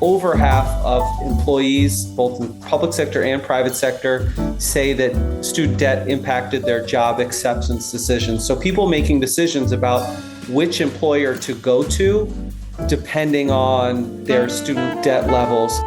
over half of employees, both in public sector and private sector, say that student debt impacted their job acceptance decisions. So people making decisions about which employer to go to depending on their student debt levels.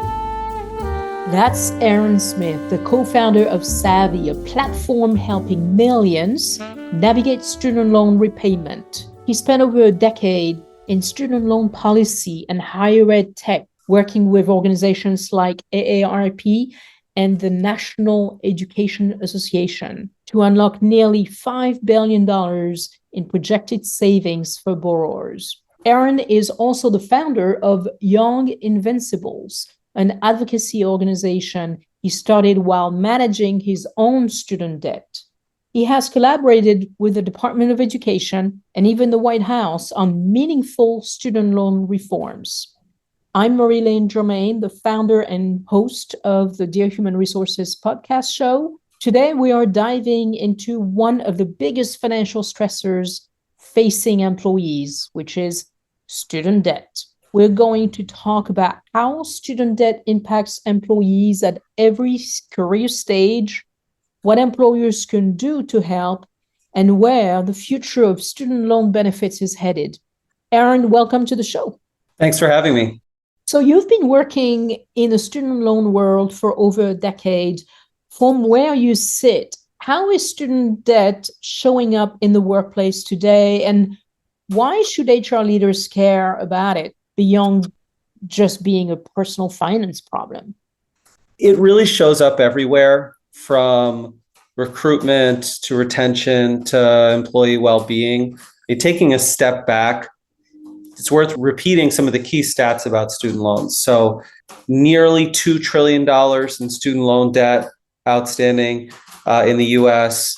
That's Aaron Smith, the co-founder of Savi, a platform helping millions navigate student loan repayment. He spent over a decade in student loan policy and higher ed tech, working with organizations like AARP and the National Education Association to unlock nearly $5 billion in projected savings for borrowers. Aaron is also the founder of Young Invincibles, an advocacy organization he started while managing his own student debt. He has collaborated with the Department of Education and even the White House on meaningful student loan reforms. I'm Marie-Laine Germain, the founder and host of the Dear Human Resources podcast show. Today, we are diving into one of the biggest financial stressors facing employees, which is student debt. We're going to talk about how student debt impacts employees at every career stage, what employers can do to help, and where the future of student loan benefits is headed. Aaron, welcome to the show. Thanks for having me. So you've been working in the student loan world for over a decade. From where you sit, how is student debt showing up in the workplace today, and why should HR leaders care about it beyond just being a personal finance problem? It really shows up everywhere, from recruitment to retention to employee well-being. Taking a step back, it's worth repeating some of the key stats about student loans. So nearly $2 trillion in student loan debt outstanding in the US,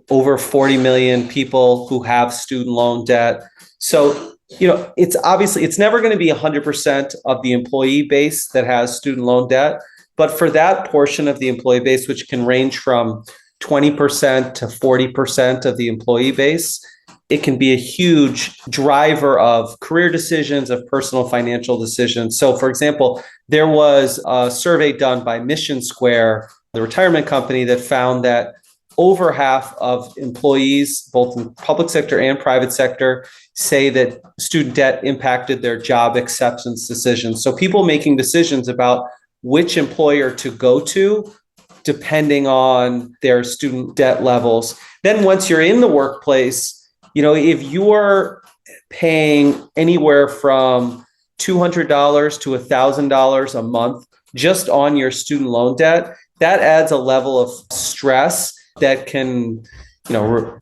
over 40 million people who have student loan debt. So, it's never going to be 100% of the employee base that has student loan debt. But for that portion of the employee base, which can range from 20% to 40% of the employee base, it can be a huge driver of career decisions, of personal financial decisions. So, for example, there was a survey done by Mission Square, the retirement company, that found that over half of employees, both in public sector and private sector, say that student debt impacted their job acceptance decisions. So people making decisions about which employer to go to depending on their student debt levels. Then once you're in the workplace, if you're paying anywhere from $200 to $1,000 a month just on your student loan debt, that adds a level of stress that can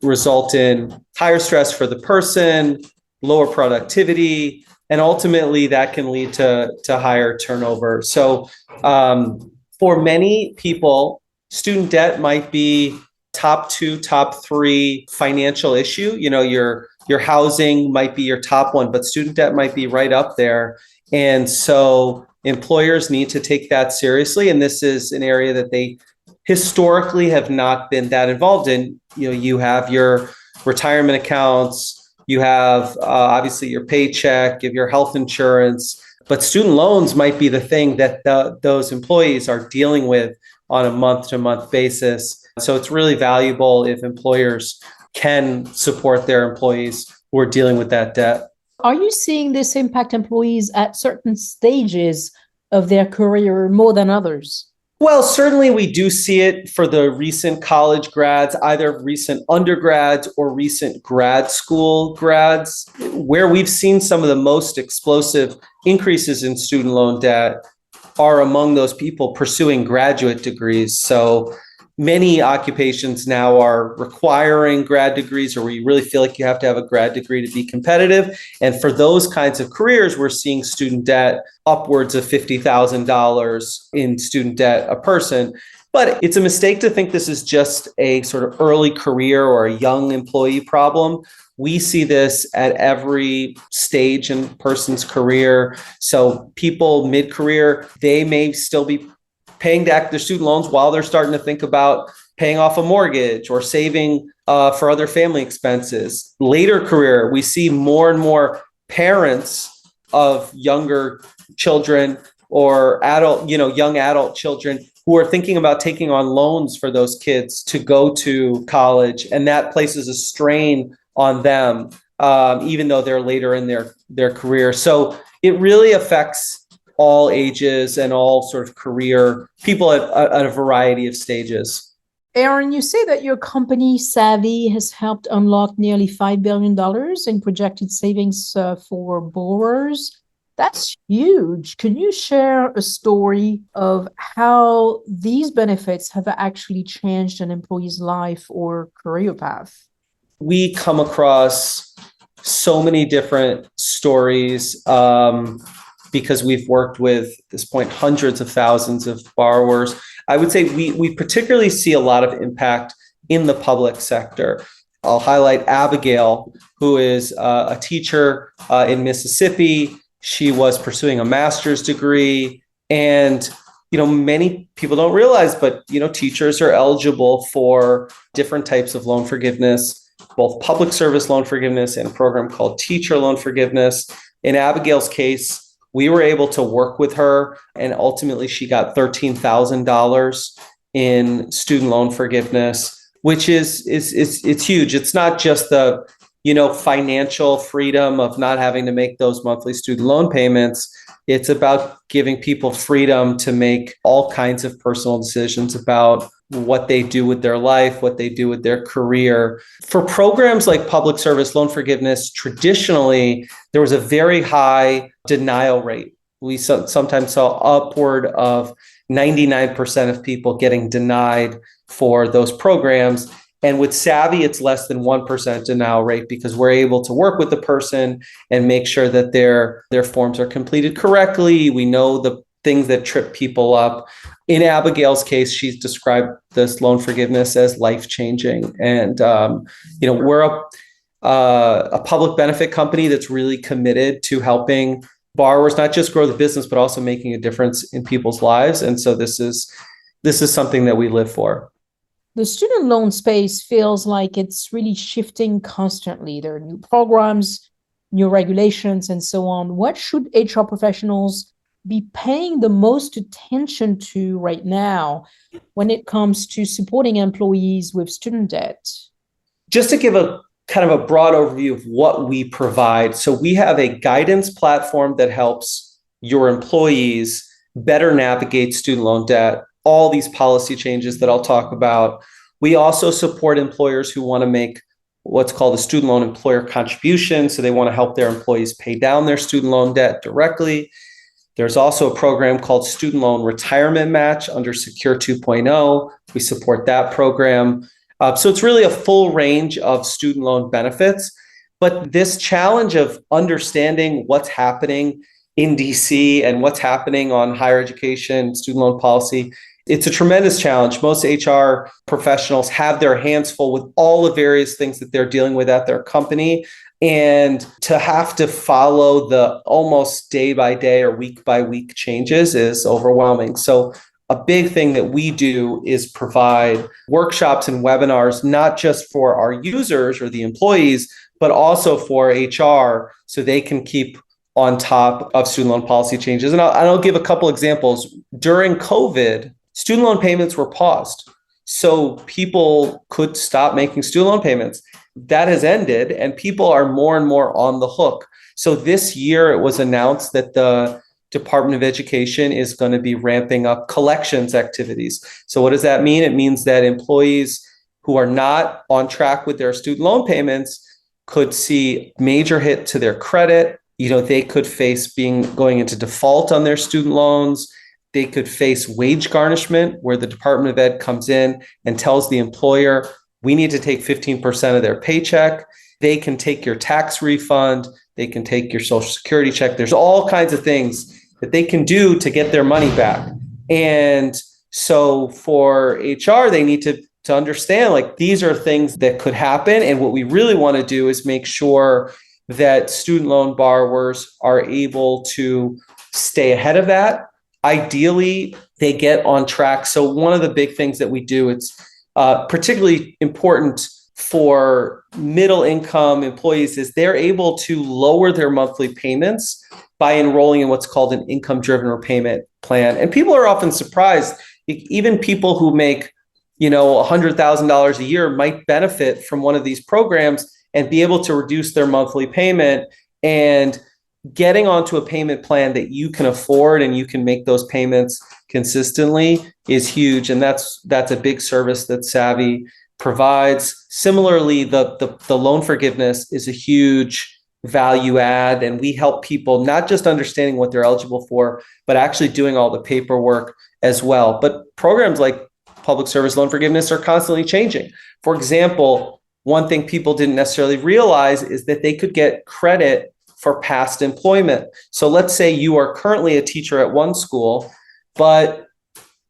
result in higher stress for the person, lower productivity, and ultimately that can lead to higher turnover. So for many people, student debt might be top 2, top 3 financial issue. Your housing might be your top one, but student debt might be right up there. And so employers need to take that seriously. And this is an area that they historically have not been that involved in. You have your retirement accounts, you have obviously your paycheck, you have your health insurance, but student loans might be the thing that those employees are dealing with on a month-to-month basis. So it's really valuable if employers can support their employees who are dealing with that debt. Are you seeing this impact employees at certain stages of their career more than others? Well, certainly we do see it for the recent college grads, either recent undergrads or recent grad school grads. Where we've seen some of the most explosive increases in student loan debt are among those people pursuing graduate degrees. So many occupations now are requiring grad degrees, or where you really feel like you have to have a grad degree to be competitive. And for those kinds of careers, we're seeing student debt upwards of $50,000 in student debt a person. But it's a mistake to think this is just a sort of early career or a young employee problem. We see this at every stage in a person's career. So people mid-career, they may still be paying back their student loans while they're starting to think about paying off a mortgage or saving for other family expenses. Later career, we see more and more parents of younger children or young adult children who are thinking about taking on loans for those kids to go to college. And that places a strain on them, even though they're later in their career. So it really affects all ages and all sort of career people at a variety of stages. Aaron, you say that your company, Savi, has helped unlock nearly $5 billion in projected savings for borrowers. That's huge. Can you share a story of how these benefits have actually changed an employee's life or career path? We come across so many different stories because we've worked with, at this point, hundreds of thousands of borrowers. I would say we particularly see a lot of impact in the public sector. I'll highlight Abigail, who is a teacher in Mississippi. She was pursuing a master's degree, and many people don't realize, but teachers are eligible for different types of loan forgiveness, both public service loan forgiveness and a program called teacher loan forgiveness. In Abigail's case, we were able to work with her, and ultimately she got $13,000 in student loan forgiveness, which is it's huge. It's not just the financial freedom of not having to make those monthly student loan payments. It's about giving people freedom to make all kinds of personal decisions about what they do with their life, what they do with their career. For programs like public service loan forgiveness, traditionally, there was a very high denial rate. We sometimes saw upward of 99% of people getting denied for those programs. And with Savi, it's less than 1% denial rate because we're able to work with the person and make sure that their forms are completed correctly. We know the things that trip people up. In Abigail's case, she's described this loan forgiveness as life-changing. And, we're a public benefit company that's really committed to helping borrowers not just grow the business, but also making a difference in people's lives. And so this is something that we live for. The student loan space feels like it's really shifting constantly. There are new programs, new regulations, and so on. What should HR professionals be paying the most attention to right now when it comes to supporting employees with student debt? Just to give a kind of a broad overview of what we provide. So we have a guidance platform that helps your employees better navigate student loan debt, all these policy changes that I'll talk about. We also support employers who want to make what's called a student loan employer contribution. So they want to help their employees pay down their student loan debt directly. There's also a program called Student Loan Retirement Match under Secure 2.0. We support that program. So it's really a full range of student loan benefits. But this challenge of understanding what's happening in DC and what's happening on higher education, student loan policy, it's a tremendous challenge. Most HR professionals have their hands full with all the various things that they're dealing with at their company. And to have to follow the almost day by day or week by week changes is overwhelming. So a big thing that we do is provide workshops and webinars, not just for our users or the employees, but also for HR so they can keep on top of student loan policy changes. And I'll give a couple examples. During COVID, student loan payments were paused. So people could stop making student loan payments. That has ended, and people are more and more on the hook. So this year it was announced that the Department of Education is going to be ramping up collections activities. So what does that mean? It means that employees who are not on track with their student loan payments could see major hit to their credit. They could face going into default on their student loans. They could face wage garnishment, where the Department of Ed comes in and tells the employer, we need to take 15% of their paycheck. They can take your tax refund. They can take your Social Security check. There's all kinds of things that they can do to get their money back. And so for HR, they need to understand, like, these are things that could happen. And what we really want to do is make sure that student loan borrowers are able to stay ahead of that. Ideally, they get on track. So one of the big things that we do, it's particularly important for middle income employees, is they're able to lower their monthly payments by enrolling in what's called an income-driven repayment plan. And people are often surprised. Even people who make, $100,000 a year might benefit from one of these programs and be able to reduce their monthly payment. And getting onto a payment plan that you can afford and you can make those payments consistently is huge. And that's a big service that Savi provides. Similarly, the loan forgiveness is a huge value add, and we help people not just understanding what they're eligible for, but actually doing all the paperwork as well. But programs like public service loan forgiveness are constantly changing. For example, one thing people didn't necessarily realize is that they could get credit for past employment. So let's say you are currently a teacher at one school, but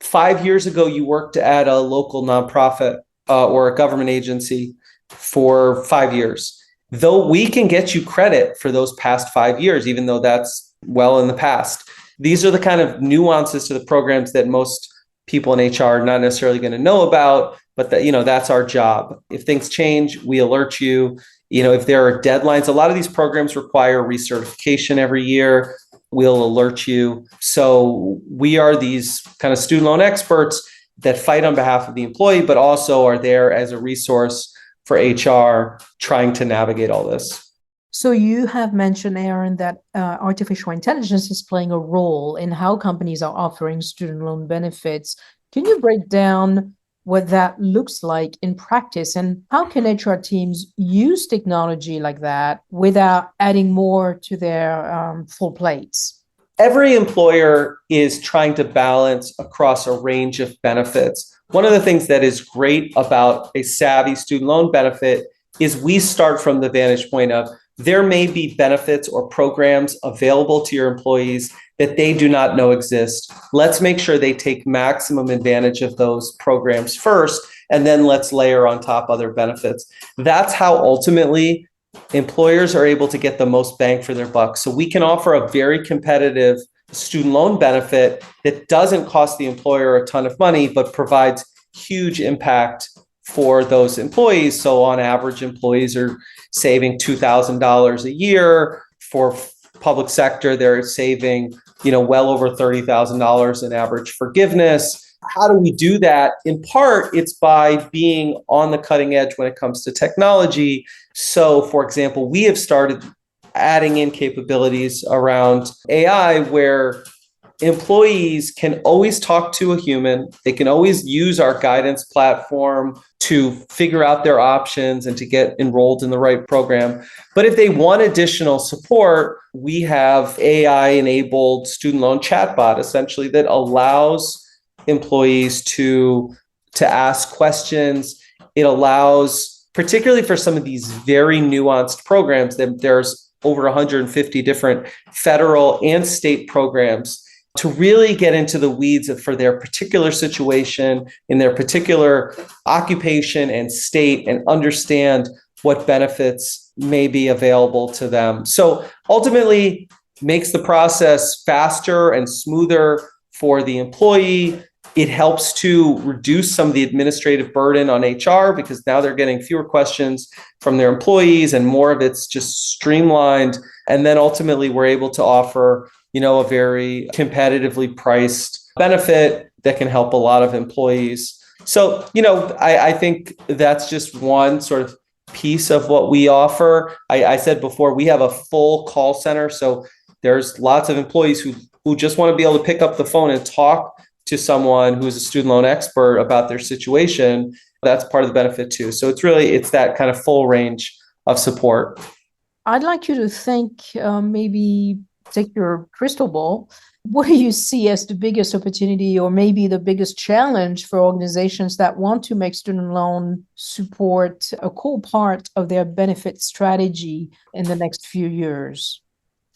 5 years ago you worked at a local nonprofit or a government agency for 5 years. Though we can get you credit for those past 5 years, even though that's well in the past. These are the kind of nuances to the programs that most people in HR are not necessarily going to know about, but that's our job. If things change, we alert you. If there are deadlines, a lot of these programs require recertification every year. We'll alert you. So we are these kind of student loan experts that fight on behalf of the employee, but also are there as a resource for HR trying to navigate all this. So you have mentioned, Aaron, that artificial intelligence is playing a role in how companies are offering student loan benefits. Can you break down what that looks like in practice, and how can HR teams use technology like that without adding more to their full plates? Every employer is trying to balance across a range of benefits. One of the things that is great about a Savi student loan benefit is we start from the vantage point of there may be benefits or programs available to your employees that they do not know exist. Let's make sure they take maximum advantage of those programs first, and then let's layer on top other benefits. That's how ultimately employers are able to get the most bang for their buck. So we can offer a very competitive student loan benefit that doesn't cost the employer a ton of money, but provides huge impact for those employees. So on average, employees are saving $2,000 a year. For public sector, they're saving, well over $30,000 in average forgiveness. How do we do that? In part, it's by being on the cutting edge when it comes to technology. So, for example, we have started adding in capabilities around AI where employees can always talk to a human. They can always use our guidance platform to figure out their options and to get enrolled in the right program. But if they want additional support, we have AI-enabled student loan chatbot, essentially, that allows employees to ask questions. It allows, particularly for some of these very nuanced programs, that there's over 150 different federal and state programs, to really get into the weeds for their particular situation in their particular occupation and state and understand what benefits may be available to them. So ultimately makes the process faster and smoother for the employee. It helps to reduce some of the administrative burden on HR because now they're getting fewer questions from their employees and more of it's just streamlined. And then ultimately we're able to offer a very competitively priced benefit that can help a lot of employees. So, I think that's just one sort of piece of what we offer. I said before, we have a full call center. So there's lots of employees who just want to be able to pick up the phone and talk to someone who's a student loan expert about their situation. That's part of the benefit too. So it's that kind of full range of support. I'd like you to think, maybe take your crystal ball. What do you see as the biggest opportunity or maybe the biggest challenge for organizations that want to make student loan support a core part of their benefit strategy in the next few years?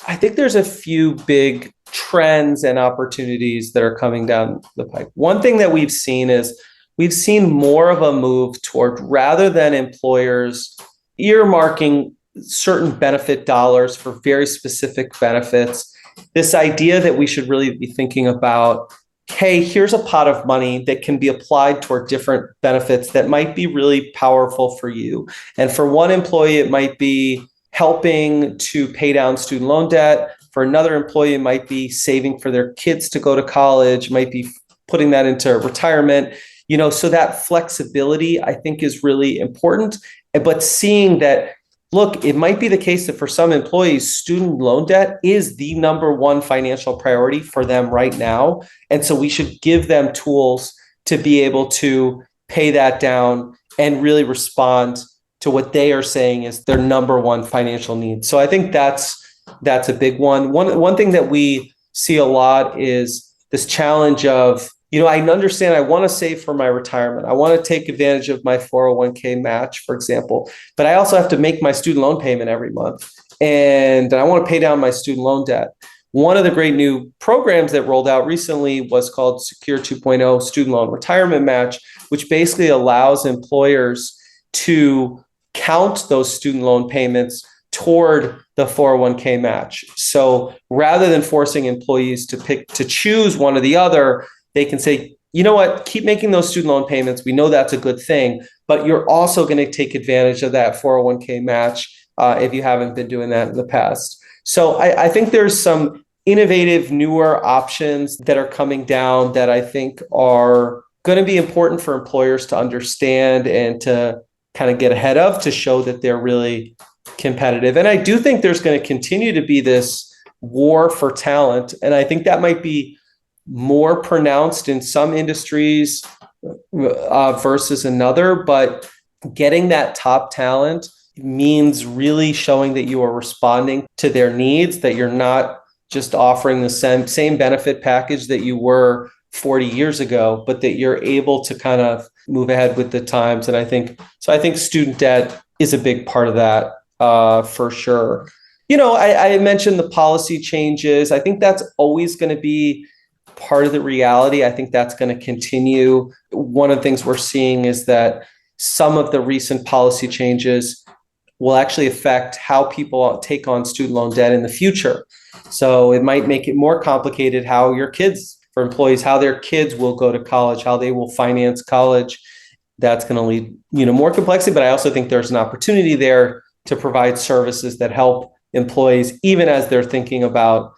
I think there's a few big trends and opportunities that are coming down the pipe. One thing that we've seen is we've seen more of a move toward, rather than employers earmarking certain benefit dollars for very specific benefits, this idea that we should really be thinking about, hey, here's a pot of money that can be applied toward different benefits that might be really powerful for you. And for one employee, it might be helping to pay down student loan debt. For another employee, it might be saving for their kids to go to college, might be putting that into retirement. So that flexibility, I think, is really important. But seeing that, look, it might be the case that for some employees, student loan debt is the number one financial priority for them right now. And so we should give them tools to be able to pay that down and really respond to what they are saying is their number one financial need. So I think that's a big one. One thing that we see a lot is this challenge of, I understand I want to save for my retirement. I want to take advantage of my 401k match, for example, but I also have to make my student loan payment every month. And I want to pay down my student loan debt. One of the great new programs that rolled out recently was called Secure 2.0 Student Loan Retirement Match, which basically allows employers to count those student loan payments toward the 401k match. So rather than forcing employees to choose one or the other, they can say, you know what, keep making those student loan payments. We know that's a good thing, but you're also going to take advantage of that 401k match if you haven't been doing that in the past. So I think there's some innovative, newer options that are coming down that I think are going to be important for employers to understand and to kind of get ahead of, to show that they're really competitive. And I do think there's going to continue to be this war for talent. And I think that might be more pronounced in some industries versus another, but getting that top talent means really showing that you are responding to their needs, that you're not just offering the same benefit package that you were 40 years ago, but that you're able to kind of move ahead with the times. And I think student debt is a big part of that for sure. I mentioned the policy changes. I think that's always going to be part of the reality. I think that's going to continue. One of the things we're seeing is that some of the recent policy changes will actually affect how people take on student loan debt in the future. So it might make it more complicated for employees, how their kids will go to college, how they will finance college. That's going to lead, more complexity. But I also think there's an opportunity there to provide services that help employees, even as they're thinking about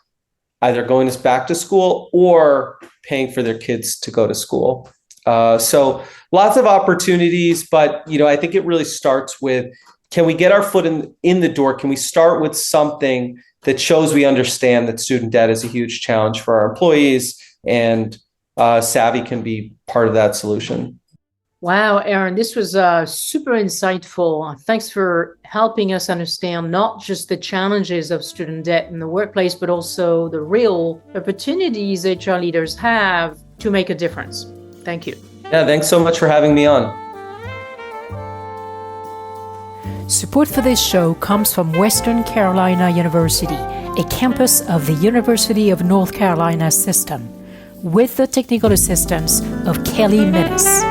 either going back to school or paying for their kids to go to school. So lots of opportunities, but I think it really starts with, can we get our foot in the door? Can we start with something that shows we understand that student debt is a huge challenge for our employees, and Savi can be part of that solution. Wow, Aaron, this was super insightful. Thanks for helping us understand not just the challenges of student debt in the workplace, but also the real opportunities HR leaders have to make a difference. Thank you. Yeah, thanks so much for having me on. Support for this show comes from Western Carolina University, a campus of the University of North Carolina system, with the technical assistance of Kelly Minnis.